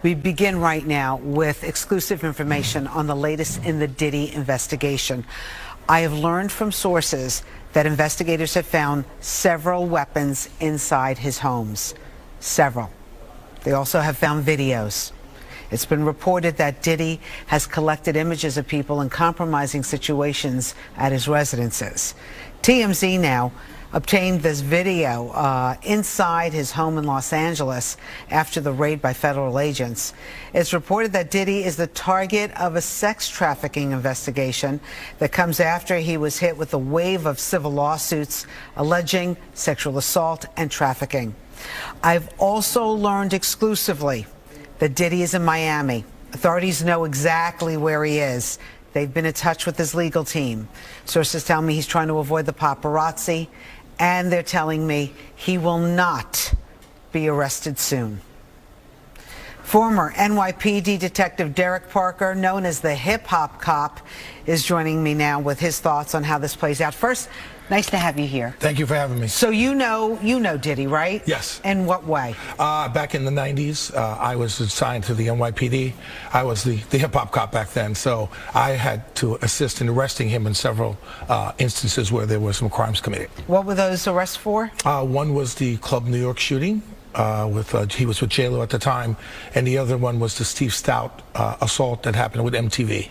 We begin right now with exclusive information on the latest in the Diddy investigation. I have learned from sources that investigators have found several weapons inside his homes. Several. They also have found videos. It's been reported that Diddy has collected images of people in compromising situations at his residences. TMZ now obtained this video inside his home in Los Angeles after the raid by federal agents. It's reported that Diddy is the target of a sex trafficking investigation that comes after he was hit with a wave of civil lawsuits alleging sexual assault and trafficking. I've also learned exclusively that Diddy is in Miami. Authorities know exactly where he is. They've been in touch with his legal team. Sources tell me he's trying to avoid the paparazzi, and they're telling me he will not be arrested soon. Former NYPD Detective Derek Parker, known as the hip-hop cop, is joining me now with his thoughts on how this plays out. First, nice to have you here. Thank you for having me. So you know Diddy, right? Yes. In what way? Back in the 90s, I was assigned to the NYPD. I was the hip-hop cop back then, so I had to assist in arresting him in several instances where there were some crimes committed. What were those arrests for? One was the Club New York shooting. He was with J-Lo at the time, and the other one was the Steve Stout assault that happened with MTV.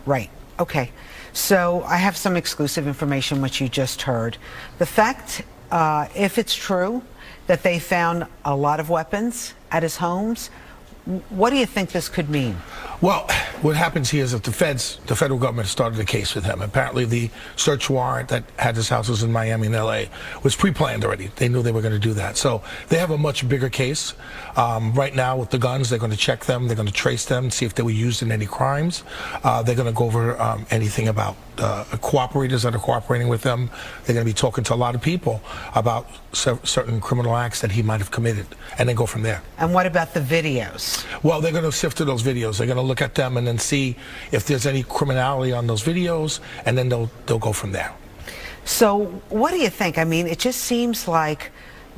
Right. Okay. So I have some exclusive information which you just heard. The fact, if it's true, that they found a lot of weapons at his homes, what do you think this could mean? Well, what happens here is that the federal government started a case with him. Apparently the search warrant that had his houses in Miami and LA was pre-planned already. They knew they were going to do that. So they have a much bigger case. Right now with the guns, they're going to check them. They're going to trace them, see if they were used in any crimes. They're going to go over anything about cooperators that are cooperating with them. They're going to be talking to a lot of people about certain criminal acts that he might have committed, and then go from there. And what about the videos? Well, they're going to sift through those videos. They're going to look at them and then see if there's any criminality on those videos, and then they'll go from there. So what do you think? I mean, it just seems like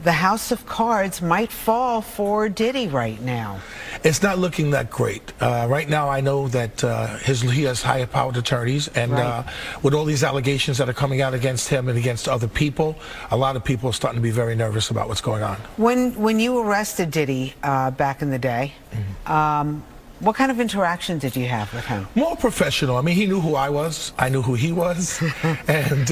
the house of cards might fall for Diddy right now. It's not looking that great. Right now, I know that he has high-powered attorneys, and right. With all these allegations that are coming out against him and against other people, a lot of people are starting to be very nervous about what's going on. When you arrested Diddy back in the day, what kind of interaction did you have with him? More professional. I mean, he knew who I was. I knew who he was. And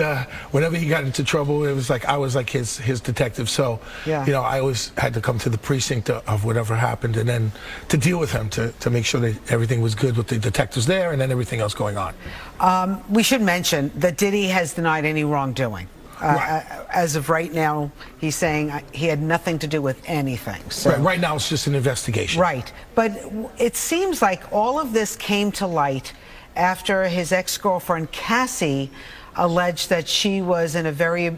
whenever he got into trouble, it was like I was like his detective. So, yeah. You know, I always had to come to the precinct of whatever happened, and then to deal with him, to make sure that everything was good with the detectives there and then everything else going on. We should mention that Diddy has denied any wrongdoing. Right. As of right now, he's saying he had nothing to do with anything. So. Right now, it's just an investigation. Right. But it seems like all of this came to light after his ex-girlfriend, Cassie, alleged that she was in a very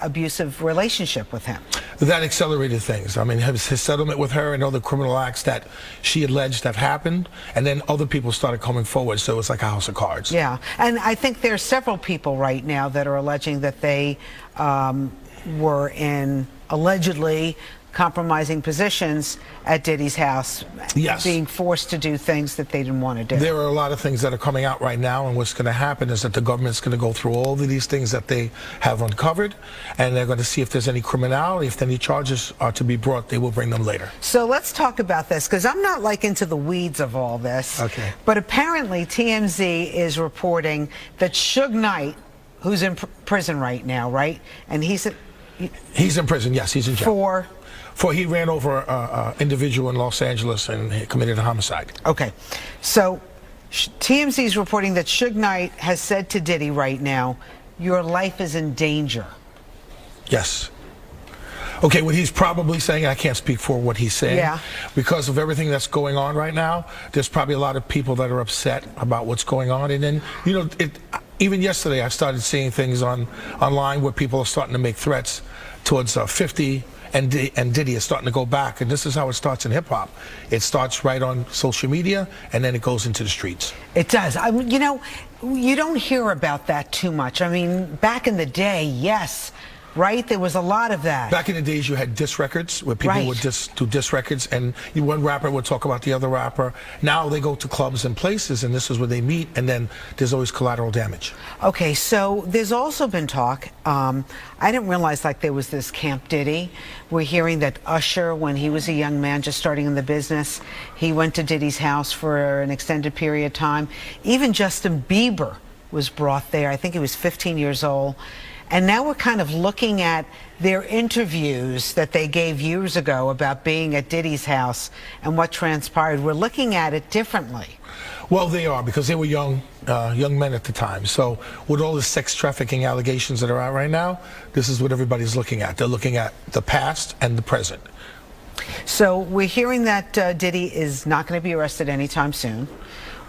abusive relationship with him. That accelerated things. I mean, his settlement with her and other criminal acts that she alleged have happened, and then other people started coming forward, so it's like a house of cards. Yeah, and I think there's several people right now that are alleging that they were in allegedly compromising positions at Diddy's house, yes, being forced to do things that they didn't want to do. There are a lot of things that are coming out right now, and what's going to happen is that the government's going to go through all of these things that they have uncovered, and they're going to see if there's any criminality. If any charges are to be brought, they will bring them later. So let's talk about this, because I'm not like into the weeds of all this. Okay. But apparently TMZ is reporting that Suge Knight, who's in prison right now, right? And he's in prison, yes, he's in jail. For he ran over an individual in Los Angeles and he committed a homicide. Okay. So TMZ is reporting that Suge Knight has said to Diddy right now, your life is in danger. Yes. Okay, what he's probably saying, I can't speak for what he's saying. Yeah. Because of everything that's going on right now, there's probably a lot of people that are upset about what's going on. And then, you know, even yesterday I started seeing things online where people are starting to make threats towards 50, and Diddy is starting to go back, and this is how it starts in hip-hop. It starts right on social media, and then it goes into the streets. It does. You know, you don't hear about that too much. I mean, back in the day, yes, right? There was a lot of that. Back in the days, you had diss records where people would just do diss records, and one rapper would talk about the other rapper. Now they go to clubs and places, and this is where they meet, and then there's always collateral damage. Okay, so there's also been talk. I didn't realize like there was this Camp Diddy. We're hearing that Usher, when he was a young man just starting in the business, he went to Diddy's house for an extended period of time. Even Justin Bieber was brought there. I think he was 15 years old. And now we're kind of looking at their interviews that they gave years ago about being at Diddy's house and what transpired. We're looking at it differently. Well, they are, because they were young men at the time. So with all the sex trafficking allegations that are out right now, this is what everybody's looking at. They're looking at the past and the present. So we're hearing that Diddy is not going to be arrested anytime soon.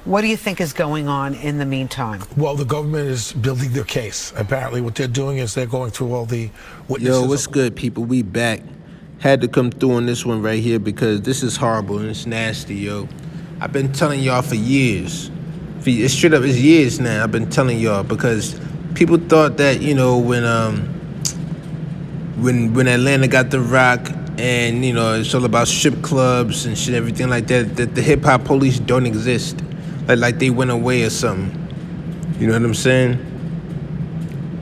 What do you think is going on in the meantime? Well, the government is building their case. Apparently what they're doing is they're going through all the witnesses. Yo, what's good, people? We back. Had to come through on this one right here because this is horrible and it's nasty, yo. I've been telling y'all for years. It's straight up, it's years now I've been telling y'all, because people thought that, you know, when Atlanta got the rock and, you know, it's all about strip clubs and shit, everything like that, that the hip-hop police don't exist. Like they went away or something. You know what I'm saying?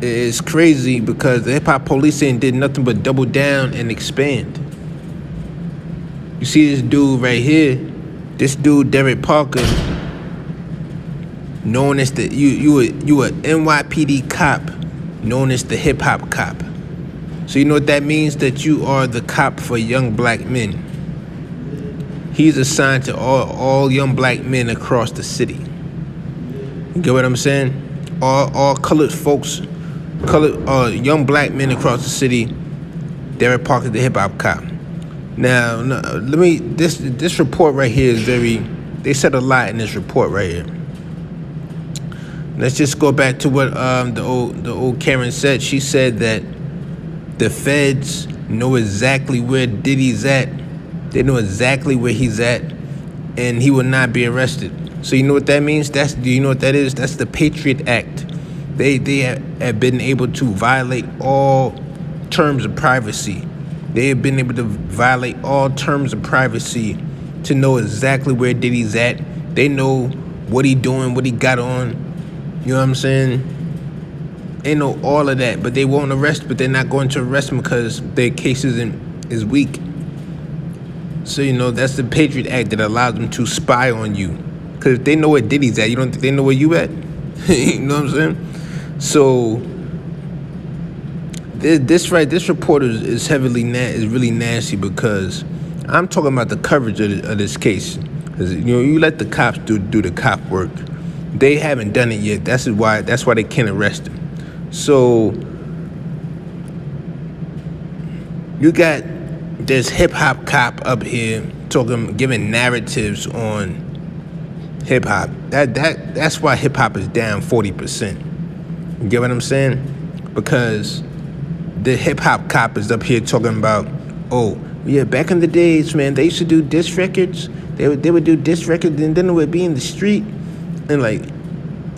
It's crazy because the hip-hop police ain't did nothing but double down and expand. You see this dude right here, this dude Derek Parker, known as the you a NYPD cop, known as the hip-hop cop. So you know what that means? That you are the cop for young black men. He's assigned to all young black men across the city. You get what I'm saying? All colored folks, young black men across the city. Derek Parker, the hip hop cop. Now, this report right here is they said a lot in this report right here. Let's just go back to what the old Karen said. She said that the feds know exactly where Diddy's at. They know exactly where he's at, and he will not be arrested. So you know what that means? Do you know what that is? That's the Patriot Act. They have been able to violate all terms of privacy. They have been able to violate all terms of privacy to know exactly where Diddy's at. They know what he doing, what he got on. You know what I'm saying? They know all of that, but they won't arrest. But they're not going to arrest him because their case is weak. So, you know, that's the Patriot Act that allows them to spy on you. Because if they know where Diddy's at, you don't think they know where you at? You know what I'm saying? So, this report is really nasty, because I'm talking about the coverage of this case. Because, you know, you let the cops do the cop work. They haven't done it yet. That's why they can't arrest him. So, you got this hip-hop cop up here giving narratives on hip-hop. That's why hip-hop is down 40%. You get what I'm saying? Because the hip-hop cop is up here talking about, oh, yeah, back in the days, man, they used to do diss records. They would do diss records, and then it would be in the street. And, like,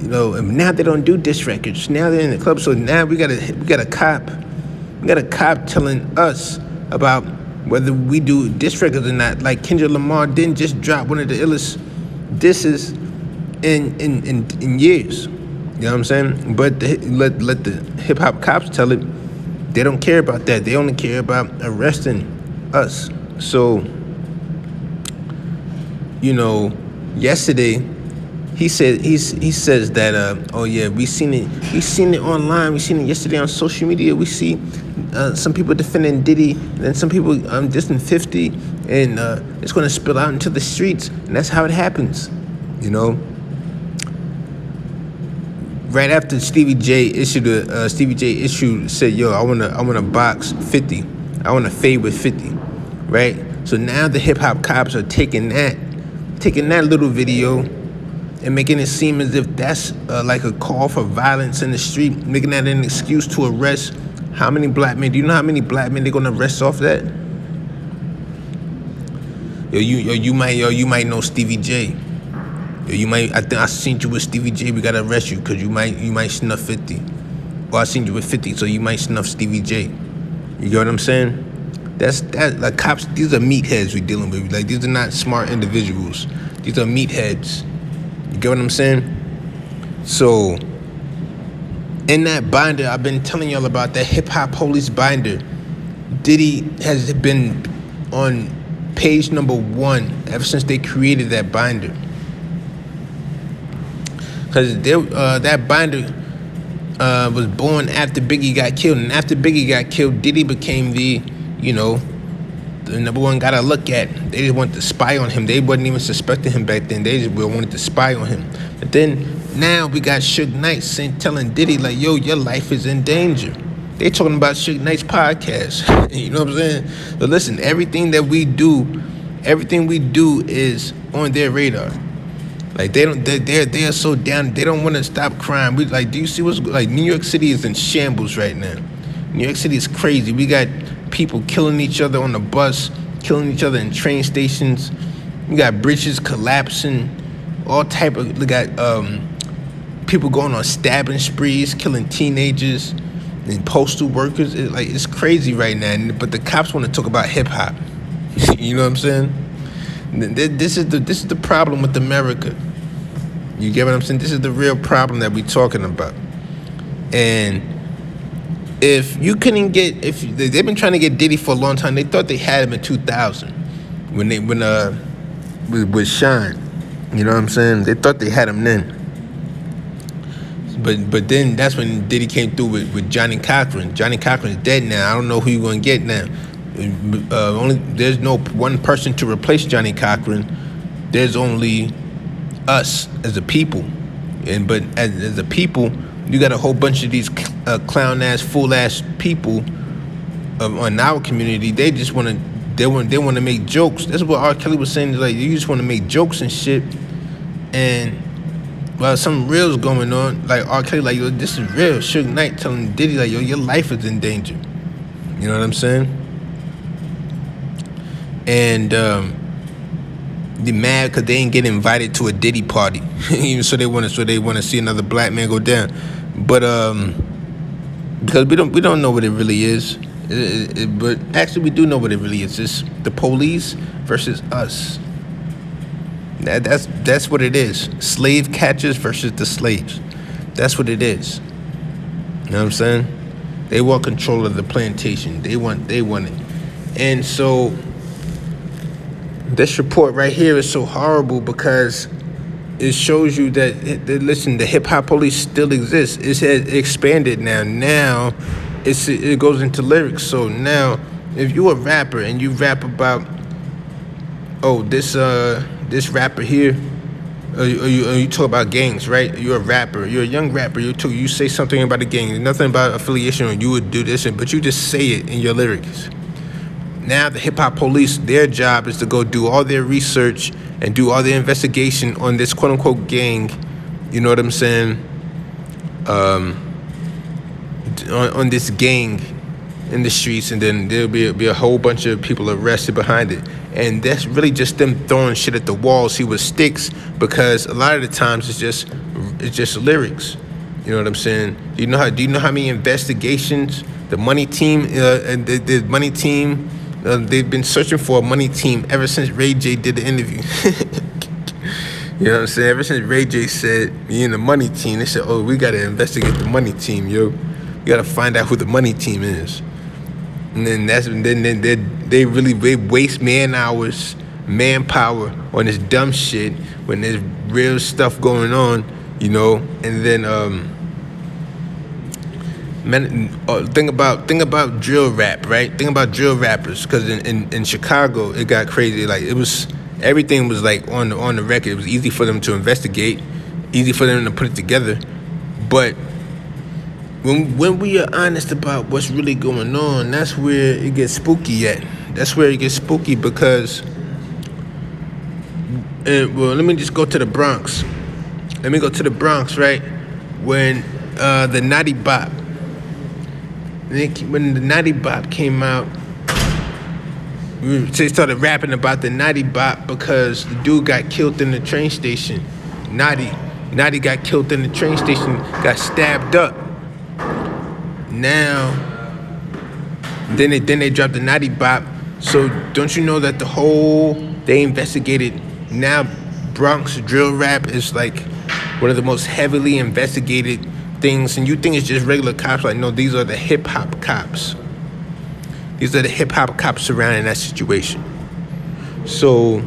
you know, and now they don't do diss records. Now they're in the club. So now we got a cop telling us about whether we do diss records or not. Like Kendrick Lamar didn't just drop one of the illest disses in years. You know what I'm saying? But let the hip hop cops tell it. They don't care about that. They only care about arresting us. So, you know, yesterday he says that oh yeah, we seen it online, we seen it yesterday on social media. We see some people defending Diddy, and some people dissing 50, and it's going to spill out into the streets, and that's how it happens, you know. Right after Stevie J said, yo, I wanna box 50, I wanna fade with 50, right? So now the hip hop cops are taking that little video and making it seem as if that's like a call for violence in the street, making that an excuse to arrest how many black men? Do you know how many black men they're gonna arrest off that? You might know Stevie J. I think I seen you with Stevie J. We gotta arrest you because you might snuff 50. Well, I seen you with 50, so you might snuff Stevie J. You get what I'm saying? That's like cops. These are meatheads we dealing with. Like, these are not smart individuals. These are meatheads. You get what I'm saying? So, in that binder, I've been telling y'all about that hip hop police binder. Diddy has been on page number 1 ever since they created that binder. Because that binder was born after Biggie got killed. And after Biggie got killed, Diddy became the number one guy to look at. They just wanted to spy on him. They wasn't even suspecting him back then. They just wanted to spy on him. But then now we got Suge Knight telling Diddy, like, yo, your life is in danger. They talking about Suge Knight's podcast. You know what I'm saying? But listen, everything we do is on their radar. Like, they're so down. They don't want to stop crime. Do you see what's like? New York City is in shambles right now. New York City is crazy. We got people killing each other on the bus, killing each other in train stations. We got bridges collapsing. All type of. We got people going on stabbing sprees, killing teenagers and postal workers. It's crazy right now. But the cops want to talk about hip hop. You know what I'm saying? This is the problem with America. You get what I'm saying? This is the real problem that we're talking about. And if you couldn't get, if they've been trying to get Diddy for a long time, they thought they had him in 2000 with Shine. You know what I'm saying? They thought they had him then. But then that's when Diddy came through with Johnny Cochran. Johnny Cochran's dead now. I don't know who you're gonna get now. There's no one person to replace Johnny Cochran. There's only us as a people, but as a people, you got a whole bunch of these clown ass, fool ass people on our community. They just want to make jokes. That's what R. Kelly was saying. Like, you just want to make jokes and shit, and well, something real's going on. Like R. Kelly, like, yo, this is real. Suge Knight telling Diddy, like, yo, your life is in danger. You know what I'm saying? And they mad because they ain't get invited to a Diddy party. Even so they want to see another black man go down. But because we don't know what it really is. But actually we do know what it really is. It's the police versus us. That's what it is. Slave catchers versus the slaves. That's what it is. You know what I'm saying? They want control of the plantation. They want it. And so this report right here is so horrible because it shows you that, listen, the hip-hop police still exists. It has expanded now. Now it goes into lyrics. So now if you're a rapper and you rap about, oh, this rapper here, or you talk about gangs, right? You're a rapper. You're a young rapper. You say something about a gang. Nothing about affiliation, or you would do this, but you just say it in your lyrics. Now the hip-hop police, their job is to go do all their research and do all their investigation on this quote-unquote gang, you know what I'm saying, on this gang in the streets, and then there'll be a whole bunch of people arrested behind it. And that's really just them throwing shit at the wall, see what sticks, because a lot of the times it's just lyrics. You know what I'm saying? Do you know how many investigations the Money Team and the Money Team, they've been searching for a Money Team ever since Ray J did the interview. You know what I'm saying? Ever since Ray J said, "You in the Money Team," they said, "Oh, we gotta investigate the Money Team, yo. We gotta find out who the Money Team is." And then they waste manpower on this dumb shit when there's real stuff going on, you know. And then think about drill rap, right? Think about drill rappers, because in Chicago it got crazy. Like, everything was like on the record. It was easy for them to investigate, easy for them to put it together. But when we are honest about what's really going on, that's where it gets spooky at. That's where it gets spooky because, well, let me just go to the Bronx. Let me go to the Bronx, right? When the Naughty Bop, when the Naughty Bop came out, they started rapping about the Naughty Bop because the dude got killed in the train station. Naughty got killed in the train station, got stabbed up. now, then they dropped the Naughty Bop. So don't you know that they investigated now Bronx drill rap is like one of the most heavily investigated things, and you think it's just regular cops. Like, no, these are the hip hop cops. These are the hip hop cops surrounding that situation. So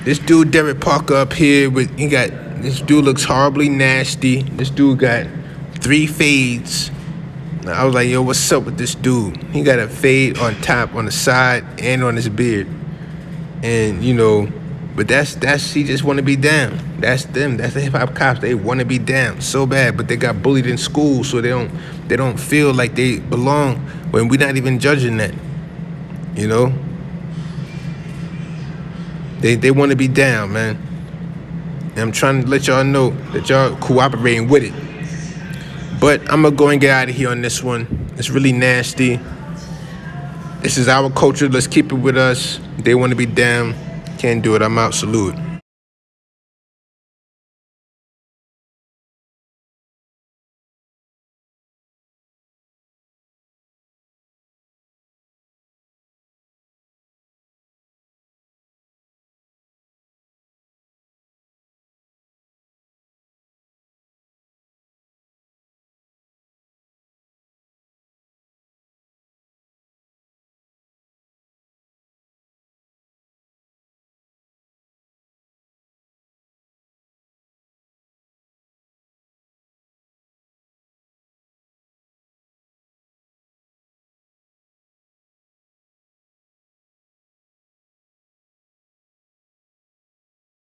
this dude Derek Parker up here this dude looks horribly nasty. This dude got 3 fades. I was like, yo, what's up with this dude? He got a fade on top, on the side, and on his beard. And, you know, but he just want to be down. That's them. That's the hip hop cops. They want to be down so bad, but they got bullied in school, so they don't feel like they belong when we're not even judging that. You know? They want to be down, man. And I'm trying to let y'all know that y'all cooperating with it. But I'm going to go and get out of here on this one. It's really nasty. This is our culture. Let's keep it with us. They want to be down. Can't do it. I'm out. Salute.